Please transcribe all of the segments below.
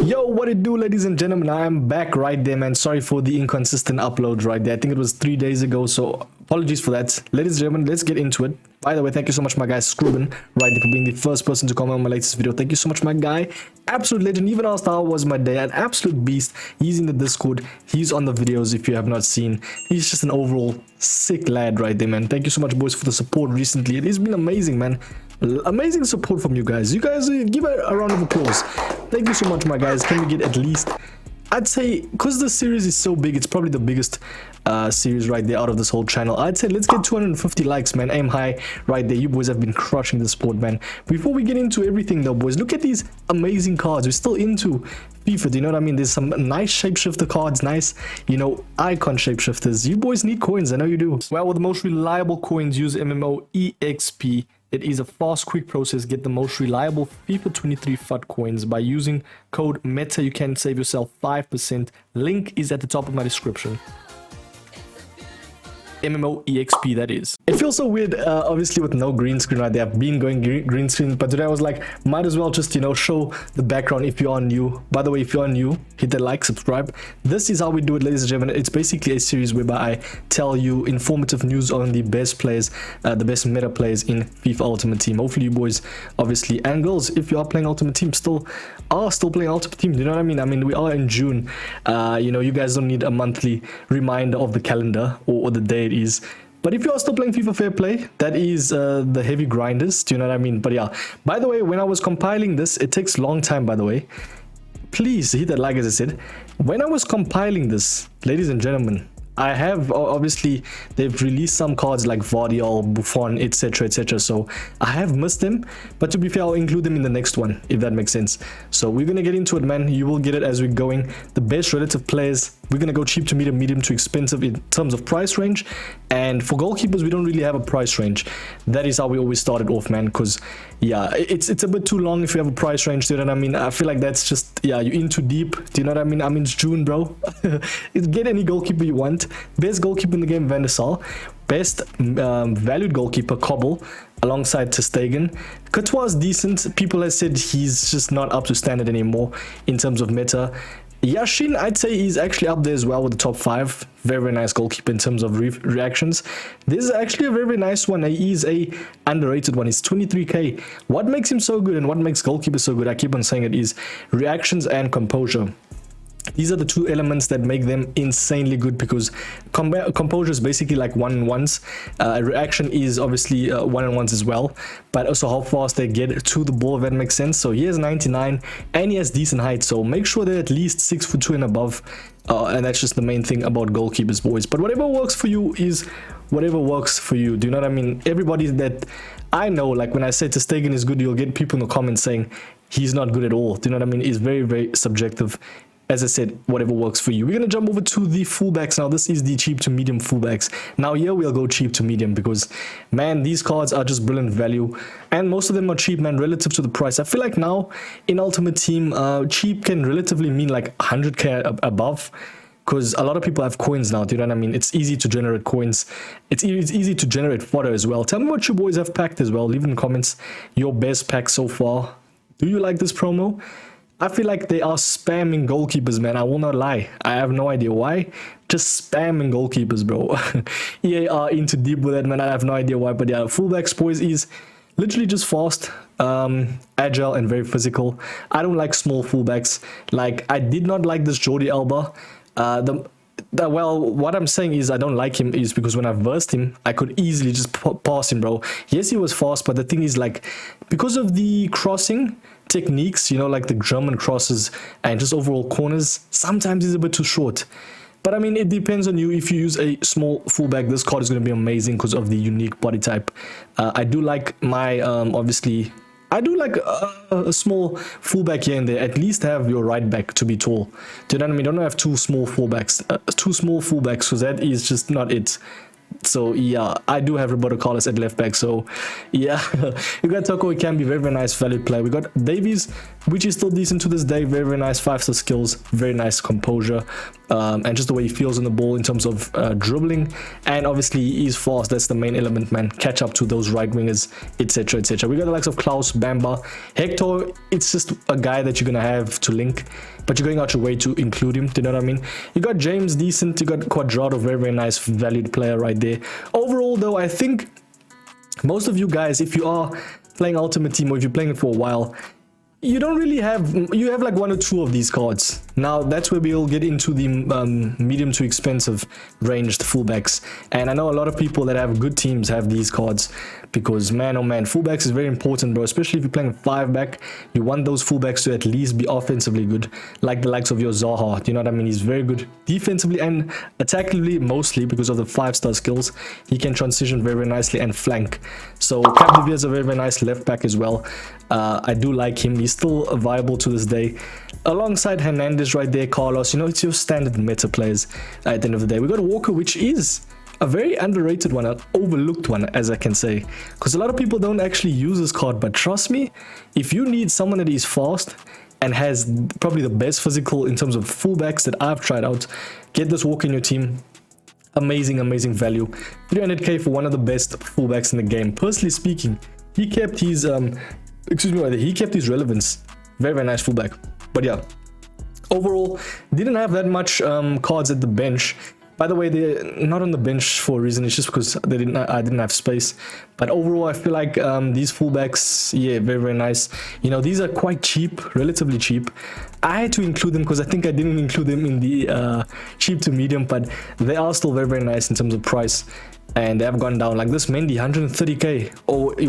Yo, what it do, ladies and gentlemen? I am back right there, man. Sorry for the inconsistent uploads right there. I think it was 3 days ago, so apologies for that. Ladies and gentlemen, let's get into it. By the way, thank you so much, my guy Scruben, right there, for being the first person to comment on my latest video. Thank you so much, my guy. Absolute legend. Even our star was my day. An absolute beast. He's in the Discord. He's on the videos if you have not seen. He's just an overall sick lad right there, man. Thank you so much, boys, for the support recently. It has been amazing, man. Amazing support from you guys. You guys give a round of applause. Thank you so much, my guys. Can we get at least, I'd say, because the series is so big, it's probably the biggest series right there out of this whole channel. I'd say let's get 250 likes, man. Aim high right there. You boys have been crushing the sport, man. Before we get into everything though, boys, look at these amazing cards. We're still into FIFA, do you know what I mean? There's some nice shapeshifter cards, nice, you know, icon shapeshifters. You boys need coins, I know you do. Well, with the most reliable coins, use MMOEXP. It is a fast, quick process. Get the most reliable FIFA 23 FUT coins by using code META. You can save yourself 5%. Link is at the top of my description. MMOEXP, that is. It feels so weird, obviously, with no green screen right there. I've been going green screen, but today I was like, might as well just, you know, show the background if you are new. By the way, if you are new, hit the like, subscribe. This is how we do it, ladies and gentlemen. It's basically a series whereby I tell you informative news on the best players, the best meta players in FIFA Ultimate Team. Hopefully you boys, obviously, and girls, if you are playing Ultimate Team, still playing Ultimate Team, you know what I mean? I mean, we are in June. You know, you guys don't need a monthly reminder of the calendar or the day it is. But if you are still playing FIFA Fair Play, that is the heavy grinders, do you know what I mean? But yeah, by the way, when I was compiling this, it takes a long time, by the way. Please hit that like, as I said. When I was compiling this, ladies and gentlemen, I have, obviously, they've released some cards like Vardiol, Buffon, etc, etc. So I have missed them, but to be fair, I'll include them in the next one, if that makes sense. So we're gonna get into it, man. You will get it as we're going. The best relative players, we're gonna go cheap to medium, medium to expensive in terms of price range. And for goalkeepers, we don't really have a price range. That is how we always started off, man, because yeah, it's a bit too long if you have a price range, do you know what I mean? I feel like that's just, yeah, you're in too deep, do you know what I mean? I mean, it's June, bro. Get any goalkeeper you want. Best goalkeeper in the game, Van der Sar. Best valued goalkeeper, Cobble, alongside ter Stegen. Courtois is decent. People have said he's just not up to standard anymore in terms of meta. Yashin, I'd say he's actually up there as well with the top 5. Very, very nice goalkeeper in terms of reactions. This is actually a very, very nice one. He is a underrated one. He's 23k. What makes him so good and what makes goalkeepers so good, I keep on saying it, is reactions and composure. These are the two elements that make them insanely good, because composure is basically like 1-on-1s. Reaction is obviously 1-on-1s as well, but also how fast they get to the ball, if that makes sense. So he has 99 and he has decent height, so make sure they're at least 6'2" and above. And that's just the main thing about goalkeepers, boys. But whatever works for you is whatever works for you. Do you know what I mean? Everybody that I know, like when I say ter Stegen is good, you'll get people in the comments saying he's not good at all. Do you know what I mean? It's very, very subjective. As I said, whatever works for you. We're going to jump over to the fullbacks now. This is the cheap to medium fullbacks. Now here we'll go cheap to medium because, man, these cards are just brilliant value. And most of them are cheap, man, relative to the price. I feel like now in Ultimate Team, cheap can relatively mean like 100k above. Because a lot of people have coins now, do you know what I mean? It's easy to generate coins. It's easy to generate fodder as well. Tell me what you boys have packed as well. Leave in the comments your best pack so far. Do you like this promo? I feel like they are spamming goalkeepers, man. I will not lie. I have no idea why. Just spamming goalkeepers, bro. EA are into deep with that, man. I have no idea why. But yeah, fullbacks, boys, is literally just fast, agile, and very physical. I don't like small fullbacks. Like, I did not like this Jordi Alba. Well, what I'm saying is I don't like him is because when I versed him, I could easily just pass him, bro. Yes, he was fast, but the thing is, like, because of the crossing techniques, you know, like the German crosses and just overall corners, sometimes he's a bit too short. But I mean, it depends on you. If you use a small fullback, this card is going to be amazing because of the unique body type. I do like my, obviously, I do like a small fullback here and there. At least have your right back to be tall. Do you know what I mean? Don't have two small fullbacks. Because that is just not it. So yeah, I do have Roberto Carlos at left back. So yeah, you got Toko, it can be very, very nice valid play. We got Davies, which is still decent to this day. Very, very nice 5-star skills, very nice composure. and just the way he feels on the ball in terms of dribbling, and obviously he's fast. That's the main element, man. Catch up to those right wingers, etc, etc. We got the likes of Klaus, Bamba, Hector. It's just a guy that you're gonna have to link, but you're going out your way to include him. Do you know what I mean? You got James, decent. You got Quadrado, very, very nice, valued player right there. Overall, though, I think most of you guys, if you are playing Ultimate Team or if you're playing it for a while, you don't really have, you have like 1 or 2 of these cards. Now that's where we'll get into the medium to expensive ranged fullbacks, and I know a lot of people that have good teams have these cards, because man, oh man, fullbacks is very important, bro. Especially if you're playing 5-back, you want those fullbacks to at least be offensively good, like the likes of your Zaha. You know what I mean? He's very good defensively and attackingly, mostly because of the 5-star skills. He can transition very, very nicely and flank. So Capdevere is a very, very nice left back as well. I do like him. He's still viable to this day, alongside Hernandez right there, Carlos. You know, it's your standard meta players at the end of the day. We got Walker, which is a very underrated one, an overlooked one, as I can say, because a lot of people don't actually use this card. But trust me, if you need someone that is fast and has probably the best physical in terms of fullbacks that I've tried out, get this Walker in your team. Amazing, amazing value. 300k for one of the best fullbacks in the game. Personally speaking, he kept his he kept his relevance. Very, very nice fullback. But yeah, overall, didn't have that much cards at the bench. By the way, they're not on the bench for a reason. It's just because I didn't have space. But overall, I feel like these fullbacks, yeah, very, very nice. You know, these are quite cheap, relatively cheap. I had to include them because I think I didn't include them in the cheap to medium, but they are still very, very nice in terms of price. And they have gone down. Like this Mendy, 130k. Oh, it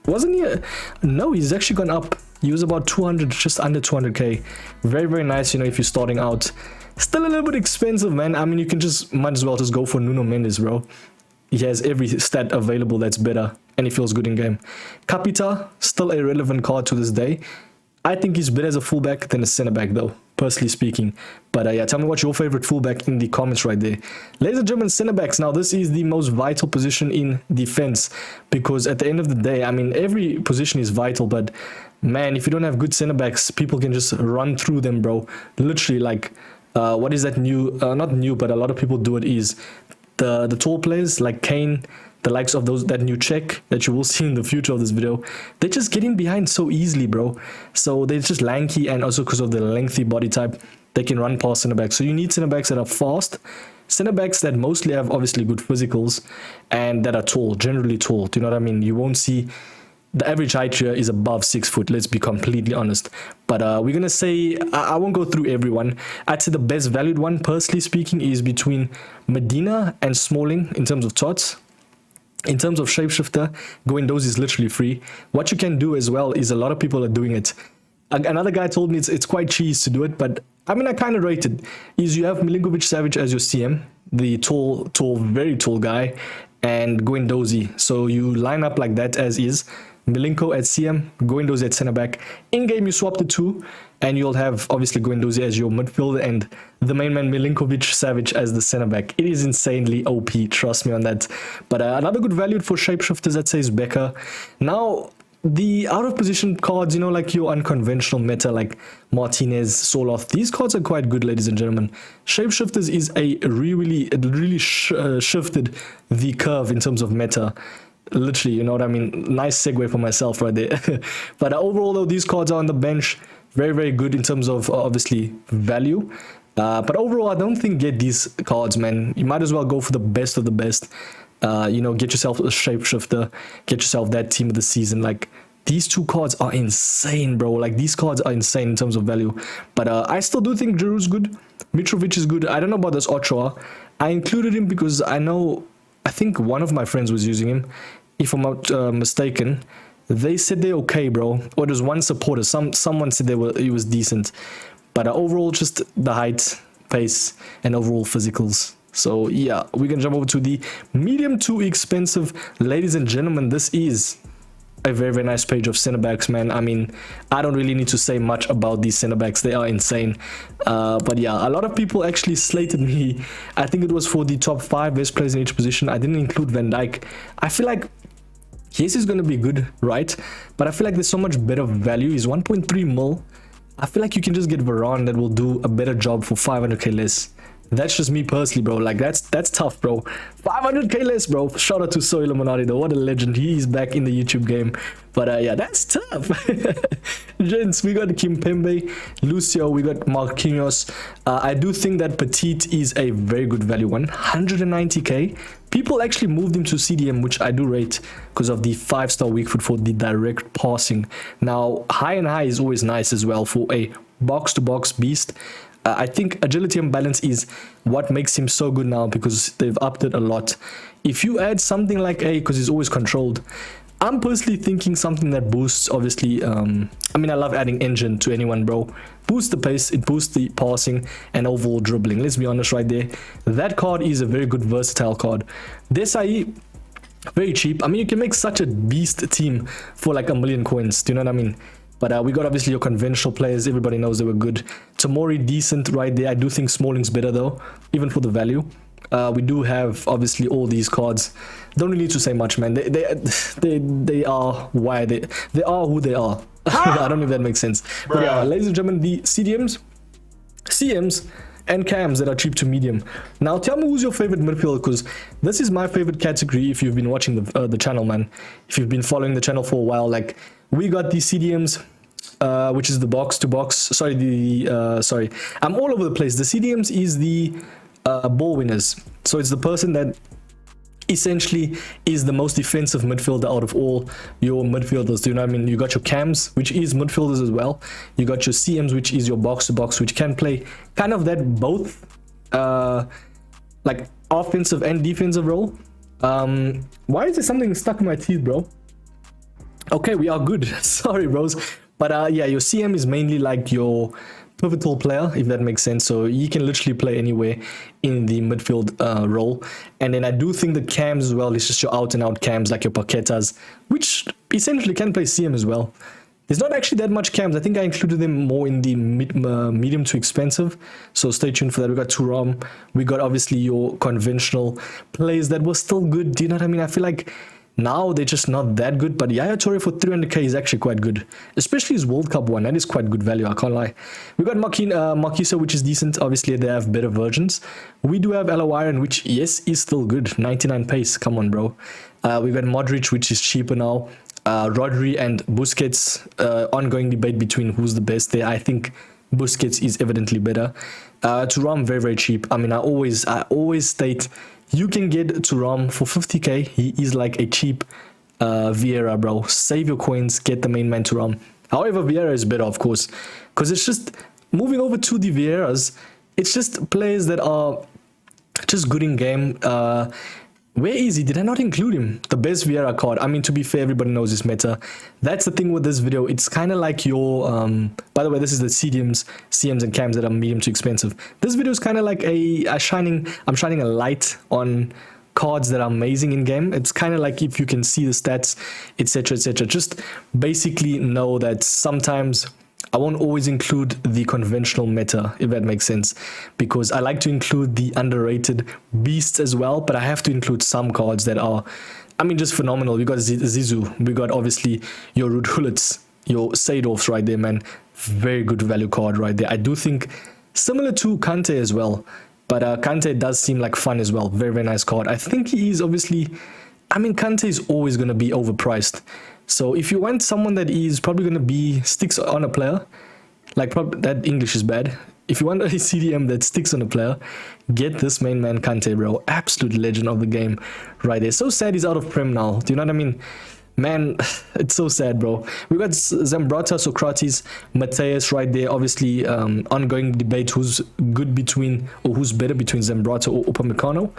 wasn't he? No, he's actually gone up. He was about 200, just under 200k. Very, very nice, you know, if you're starting out. Still a little bit expensive, man. I mean, you can might as well just go for Nuno Mendes, bro. He has every stat available that's better, and he feels good in game. Capita, still a relevant card to this day. I think he's better as a fullback than a centre back, though, personally speaking. But yeah, tell me what's your favorite fullback in the comments right there. Ladies and gentlemen, centre backs. Now, this is the most vital position in defense, because at the end of the day, I mean, every position is vital, but man, if you don't have good centre backs, people can just run through them, bro. Literally, like, what is that new? Not new, but a lot of people do it. Is the tall players like Kane, the likes of that new Czech that you will see in the future of this video, they're just getting behind so easily, bro. So they're just lanky, and also because of the lengthy body type, they can run past center backs. So you need center backs that are fast, center backs that mostly have obviously good physicals, and that are tall, generally tall. Do you know what I mean? You won't see. The average height here is above 6 foot, let's be completely honest. But we're going to say, I won't go through everyone. I'd say the best valued one, personally speaking, is between Medina and Smalling in terms of tots. In terms of Shapeshifter, Guendouzi is literally free. What you can do as well is a lot of people are doing it. Another guy told me it's quite cheese to do it, but I mean, I kind of rate it. Is you have Milinkovic-Savic as your CM, the tall, very tall guy, and Guendouzi. So you line up like that as is. Milinko at CM, Guendouzi at centre back. In game, you swap the two, and you'll have obviously Guendouzi as your midfielder and the main man Milinkovic-Savic as the centre back. It is insanely OP, trust me on that. But another good value for shapeshifters, I'd say, is Becker. Now, the out of position cards, you know, like your unconventional meta, like Martinez, Soloth, these cards are quite good, ladies and gentlemen. Shapeshifters is it really shifted the curve in terms of meta. Literally, you know what I mean? Nice segue for myself right there. But overall, though, these cards are on the bench. Very, very good in terms of, obviously, value. But overall, I don't think get these cards, man. You might as well go for the best of the best. You know, get yourself a shapeshifter. Get yourself that team of the season. Like, these two cards are insane, bro. Like, these cards are insane in terms of value. But I still do think Giroud's good. Mitrovic is good. I don't know about this Ochoa. I included him because I think one of my friends was using him. If I'm not mistaken, they said they're okay, bro. Or there's one supporter. Someone said he was decent. But overall, just the height, pace, and overall physicals. So yeah, we can jump over to the medium to expensive. Ladies and gentlemen, this is a very, very nice page of Centerbacks, man. I mean, I don't really need to say much about these Centerbacks. They are insane. But yeah, a lot of people actually slated me. I think it was for the top 5 best players in each position. I didn't include Van Dijk. I feel like yes, he's going to be good, right? But I feel like there's so much better value. He's 1.3 mil. I feel like you can just get Varane that will do a better job for 500k less. That's just me personally, bro. Like, that's tough, bro. 500k less, bro. Shout out to Soy Illuminati, though. What a legend. He's back in the YouTube game. But yeah, that's tough. Gents, we got Kimpembe, Lucio, we got Marquinhos. I do think that Petit is a very good value one. 190k. People actually moved him to CDM, which I do rate because of the 5-star weak foot for the direct passing. Now, high and high is always nice as well for a box-to-box beast. I think agility and balance is what makes him so good now because they've upped it a lot. If you add something like because he's always controlled, I'm personally thinking something that boosts, obviously, I mean, I love adding engine to anyone, bro. Boosts the pace, it boosts the passing and overall dribbling. Let's be honest right there. That card is a very good versatile card. Desai, very cheap. I mean, you can make such a beast team for like 1,000,000 coins. Do you know what I mean? But we got obviously your conventional players. Everybody knows they were good. Tomori, decent right there. I do think Smalling's better though, even for the value. We do have obviously all these cards. Don't really need to say much, man. They are why they are who they are. I don't know if that makes sense. But yeah, ladies and gentlemen, the CDMs, CMs, and cams that are cheap to medium. Now tell me who's your favorite midfielder, because this is my favorite category. If you've been watching the channel, man, if you've been following the channel for a while, like we got the CDMs, which is the box to box. Sorry, I'm all over the place. The CDMs is the ball winners, so it's the person that essentially is the most defensive midfielder out of all your midfielders. Do you know what I mean? You got your cams, which is midfielders as well. You got your CMs, which is your box to box, which can play kind of that both like offensive and defensive role. Why is there something stuck in my teeth, bro? Okay, we are good. Sorry, bros. But yeah, your CM is mainly like your pivotal player, if that makes sense. So you can literally play anywhere in the midfield role. And then I do think the cams as well is just your out and out cams, like your Paquetas, which essentially can play CM as well. There's not actually that much cams. I think I included them more in the medium to expensive. So stay tuned for that. We got Thuram. We got obviously your conventional plays that were still good. Do you know what I mean? I feel like now they're just not that good, but Yaya Toure for 300k is actually quite good, especially his World Cup one. That is quite good value, I can't lie. We got Marquinhos, which is decent. Obviously, they have better versions. We do have Alawiran, which, yes, is still good. 99 pace, come on, bro. We got Modric, which is cheaper now. Rodri and Busquets, ongoing debate between who's the best there. I think Busquets is evidently better. Thuram, very, very cheap. I mean, I always state you can get Thuram for 50k. He is like a cheap Vieira, bro. Save your coins, get the main man Thuram. However, Vieira is better, of course, because it's just moving over to the Vieiras. It's just players that are just good in game. Where is he? Did I not include him? The best Vieira card. I mean, to be fair, everybody knows his meta. That's the thing with this video. It's kind of like your... by the way, this is the CDMs, CMs, and cams that are medium to expensive. This video is kind of like I'm shining a light on cards that are amazing in game. It's kind of like if you can see the stats, etc., etc. Just basically know that sometimes I won't always include the conventional meta, if that makes sense, because I like to include the underrated beasts as well, but I have to include some cards that are, I mean, just phenomenal. We got Zizou, we got obviously your Ruud Gullits, your Seedorfs right there, man. Very good value card right there. I do think similar to Kante as well, but Kante does seem like fun as well. Very, very nice card. I think he is obviously, I mean, Kante is always going to be overpriced. So if you want someone that is probably going to be sticks on a player, like that English is bad. If you want a CDM that sticks on a player, get this main man Kante, bro. Absolute legend of the game right there. So sad he's out of Prem now. Do you know what I mean? Man, it's so sad, bro. We got Zambrotta, Socrates, Mateus right there. Obviously, ongoing debate who's good between, or who's better between Zambrotta or Upamecano.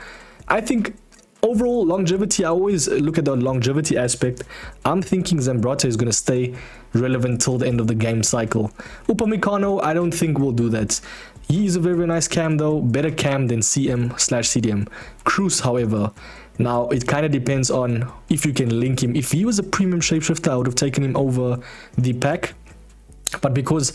I think overall longevity, I always look at the longevity aspect. I'm thinking Zambrotta is going to stay relevant till the end of the game cycle. Upamecano, I don't think will do that. He is a very, very nice cam though, better cam than CM/CDM. Cruz, however, now it kind of depends on if you can link him. If he was a premium shapeshifter, I would have taken him over the pack, but because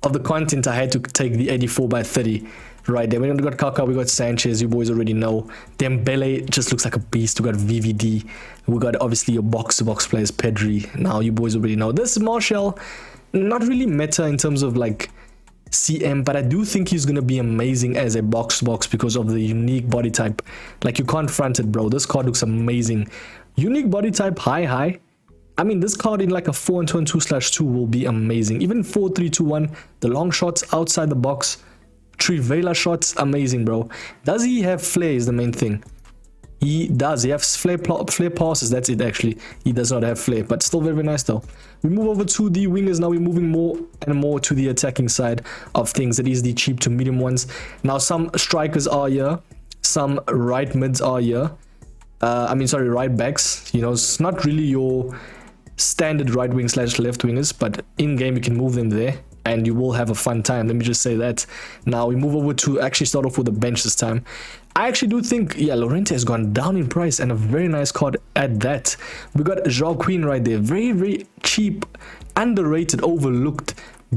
of the content, I had to take the 84/30. Right there, we got Kaká, we got Sanchez, you boys already know. Dembele just looks like a beast. We got VVD. We got obviously your box-to-box players, Pedri. Now you boys already know. This Martial, not really meta in terms of like CM, but I do think he's gonna be amazing as a box to box because of the unique body type. Like, you can't front it, bro. This card looks amazing. Unique body type, high. I mean, this card in like a 4-2-2/2 will be amazing. Even 4-3-2-1, the long shots outside the box, Trivela shots, amazing, bro. Does he have flair is the main thing. He does. He has flare passes. That's it, actually. He does not have flare, but still very, very nice, though. We move over to the wingers. Now we're moving more and more to the attacking side of things. That is the cheap to medium ones. Now, some strikers are here. Some right mids are here. Right backs. You know, it's not really your standard right wing / left wingers, but in game you can move them there and you will have a fun time. Let me just say that. Now we move over to actually start off with the bench this time. I actually do think, yeah, Llorente has gone down in price, and a very nice card at that. We got Joaquin right there. Very, very cheap, underrated, overlooked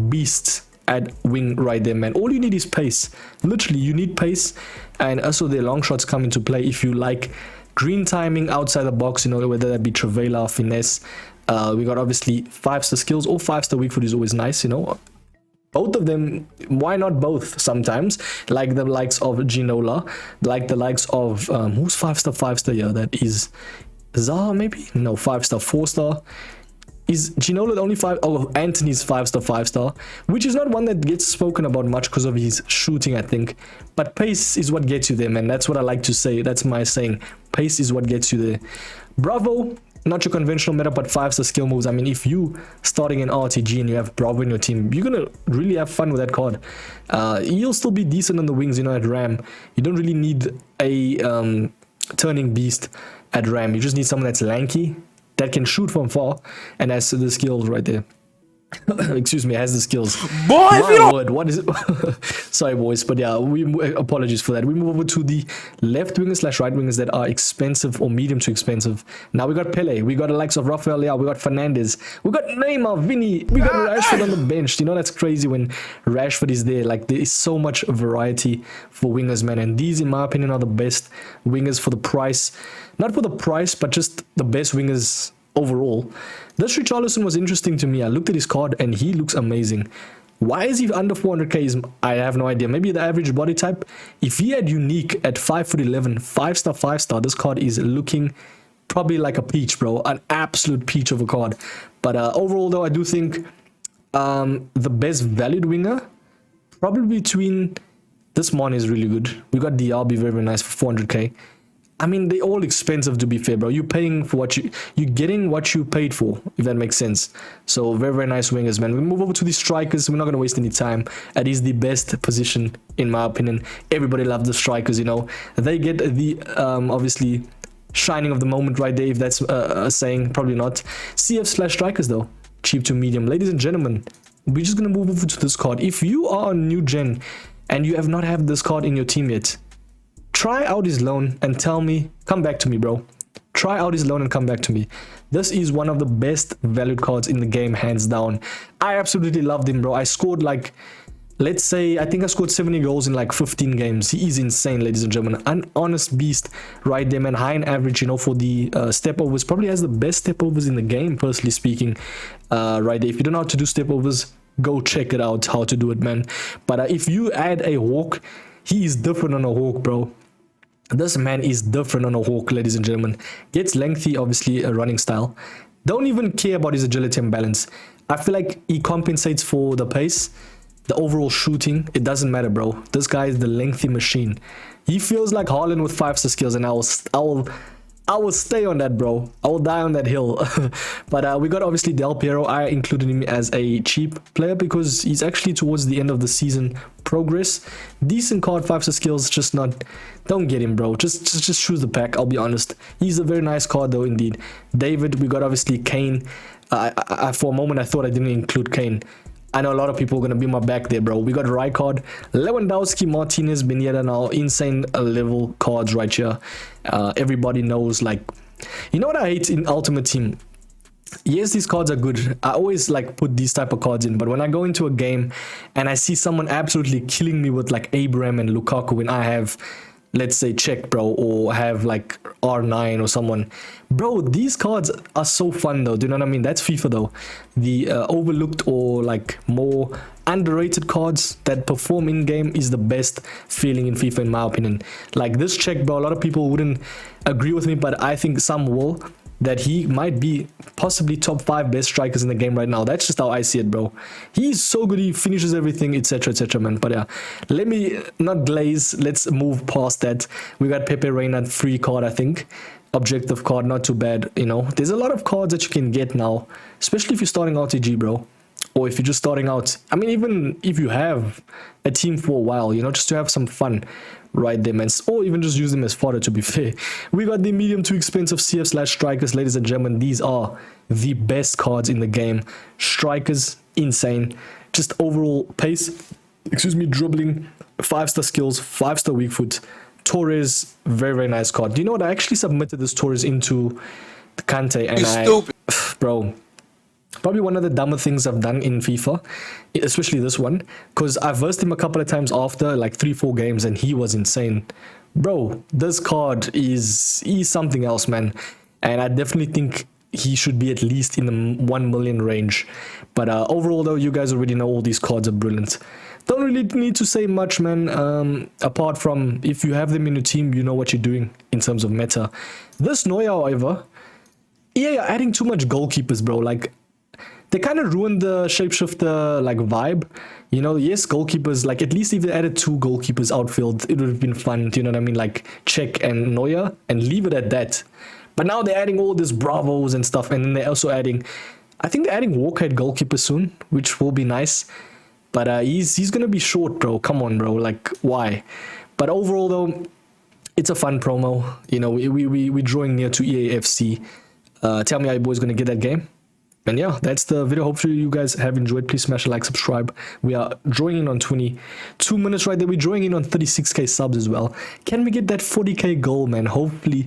beast at wing right there, man. All you need is pace. Literally, you need pace, and also the long shots come into play if you like green timing outside the box, you know, whether that be Trivela or Finesse. We got obviously 5-star skills, or 5-star weak foot is always nice, you know. Both of them, why not both sometimes? Like the likes of Ginola, like the likes of, who's 5-star here? That is Zaha, maybe? No, 5-star, 4-star. Is Ginola the only 5? Oh, Anthony's 5-star, which is not one that gets spoken about much because of his shooting, I think. But pace is what gets you there, man. That's what I like to say. That's my saying. Pace is what gets you there. Bravo. Not your conventional meta, but 5-star skill moves. I mean, if you starting an RTG and you have Bravo in your team, you're gonna really have fun with that card. You'll still be decent on the wings, you know, at Ram. You don't really need a turning beast at Ram. You just need someone that's lanky, that can shoot from far, and has the skills right there. Excuse me, has the skills. Boy, my word, what is it? Sorry, boys, but yeah, apologies for that. We move over to the left wingers / right wingers that are expensive or medium to expensive. Now we got Pele, we got the likes of Rafael Leao, we got Fernandez, we got Neymar, Vinny, we got Rashford on the bench. You know, that's crazy when Rashford is there. Like, there is so much variety for wingers, man, and these, in my opinion, are the best wingers for the price. Not for the price, but just the best wingers overall. This Richarlison was interesting to me. I looked at his card and he looks amazing. Why is he under 400k? I have no idea. Maybe the average body type. If he had unique at 5'11", 5-star, this card is looking probably like a peach, bro. An absolute peach of a card. But overall, though, I do think the best valued winger, probably between this one is really good. We got Diaby, very, very nice for 400k. I mean, they're all expensive, to be fair, bro. You're paying for what you're getting what you paid for, if that makes sense. So very, very nice wingers, man. We move over to the strikers. We're not going to waste any time. That is the best position, in my opinion. Everybody loves the strikers, you know. They get the, obviously, shining of the moment right there, if that's a saying. Probably not. CF / strikers, though. Cheap to medium. Ladies and gentlemen, we're just going to move over to this card. If you are a new gen and you have not had this card in your team yet, try out his loan and tell me, come back to me, bro. Try out his loan and come back to me. This is one of the best valued cards in the game, hands down. I absolutely loved him, bro. I scored like, let's say, I think I scored 70 goals in like 15 games. He is insane, ladies and gentlemen. An honest beast right there, man. High in average, you know, for the step overs. Probably has the best step overs in the game, personally speaking, right there. If you don't know how to do step overs, go check it out, how to do it, man. But if you add a Hawk, he is different on a Hawk, bro. This man is different on a Hawk, ladies and gentlemen. Gets lengthy, obviously, a running style. Don't even care about his agility and balance. I feel like he compensates for the pace, the overall shooting. It doesn't matter, bro. This guy is the lengthy machine. He feels like Haaland with 5-star skills, and I will stay on that, bro. I will die on that hill. But we got obviously Del Piero. I included him as a cheap player because he's actually towards the end of the season progress. Decent card, 5-star skills, just not. Don't get him, bro. Just choose the pack. I'll be honest. He's a very nice card, though, indeed. David, we got obviously Kane. For a moment, I thought I didn't include Kane. I know a lot of people are going to be my back there, bro. We got Rijkaard, Lewandowski, Martinez, Benietta now. Insane level cards right here. Everybody knows, like, you know what I hate in Ultimate Team? Yes, these cards are good. I always like put these type of cards in, but when I go into a game and I see someone absolutely killing me with like Abraham and Lukaku when I have let's say check, bro, or have like R9 or someone. Bro, these cards are so fun though. Do you know what I mean? That's FIFA though. The overlooked or like more underrated cards that perform in game is the best feeling in FIFA, in my opinion. Like this check, bro, a lot of people wouldn't agree with me, but I think some will, that he might be possibly top 5 best strikers in the game right now. That's just how I see it, bro. He's so good, he finishes everything, etc, etc, man. But yeah, let me not glaze, let's move past that. We got Pepe Reina free card, I think. Objective card, not too bad, you know. There's a lot of cards that you can get now, especially if you're starting RTG, bro, or if you're just starting out. I mean, even if you have a team for a while, you know, just to have some fun right there, man, or even just use them as fodder, to be fair. We got the medium to expensive CF/strikers, ladies and gentlemen. These are the best cards in the game. Strikers, insane. Just overall pace, excuse me, dribbling, 5-star skills, 5-star weak foot. Torres, very, very nice card. Do you know what? I actually submitted this Torres into the Kante, and stupid. Bro, probably one of the dumber things I've done in FIFA, especially this one, because I versed him a couple of times after like 3-4 games, and he was insane. Bro, this card is something else, man, and I definitely think he should be at least in the 1 million range. But overall though, you guys already know all these cards are brilliant. Don't really need to say much, man, apart from if you have them in your team, you know what you're doing in terms of meta. This Neuer, however, EA are adding too much goalkeepers, bro. Like, they kind of ruined the shapeshifter like vibe, you know. Yes, goalkeepers, like at least if they added 2 goalkeepers outfield, it would have been fun. Do you know what I mean? Like Czech and Neuer, and leave it at that. But now they're adding all this Bravos and stuff, and then they're also adding, I think they're adding Walker at goalkeeper soon, which will be nice. But he's gonna be short, bro. Come on, bro. Like, why? But overall though, it's a fun promo. You know, we're drawing near to EAFC. Tell me how you boys gonna get that game. And yeah, that's the video. Hopefully you guys have enjoyed. Please smash a like, subscribe. We are drawing in on 22 minutes right there. We're drawing in on 36k subs as well. Can we get that 40k goal, man? Hopefully.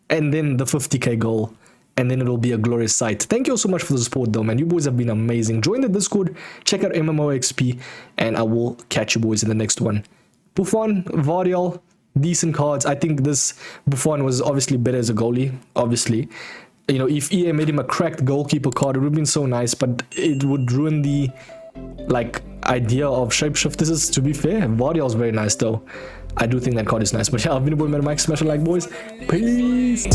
And then the 50k goal. And then it'll be a glorious sight. Thank you all so much for the support though, man. You boys have been amazing. Join the Discord. Check out MMOXP. And I will catch you boys in the next one. Buffon, Vardiol, decent cards. I think this Buffon was obviously better as a goalie. Obviously. You know, if EA made him a cracked goalkeeper card, it would have been so nice, but it would ruin the like idea of shapeshifters. To be fair, Vardiol's very nice though. I do think that card is nice. But yeah, I've been your boy MetaMike. Smash a like, boys. Peace.